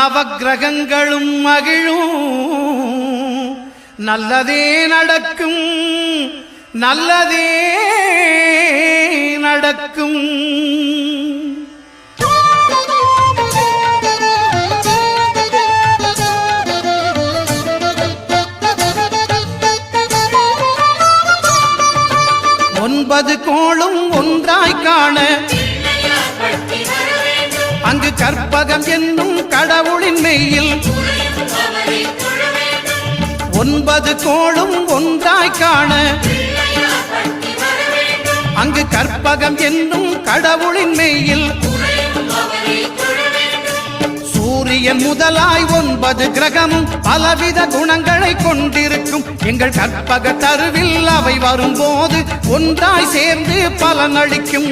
நவக்கிரகங்களும் மகிழும், நல்லதே நடக்கும், நல்லதே நடக்கும். ஒன்பது கோளும் ஒன்றாய் காண அங்கு கற்பகம் என்னும் கடவுளின் மெய்யில், ஒன்பது கோளும் ஒன்றாய் காண அங்கு கற்பகம் என்னும் கடவுளின் மெய்யில், சூரியன் முதலாய் 9 கிரகமும் பலவித குணங்களை கொண்டிருக்கும். எங்கள் கற்பக தருவில் அவை வரும்போது ஒன்றாய் சேர்ந்து பலனளிக்கும்.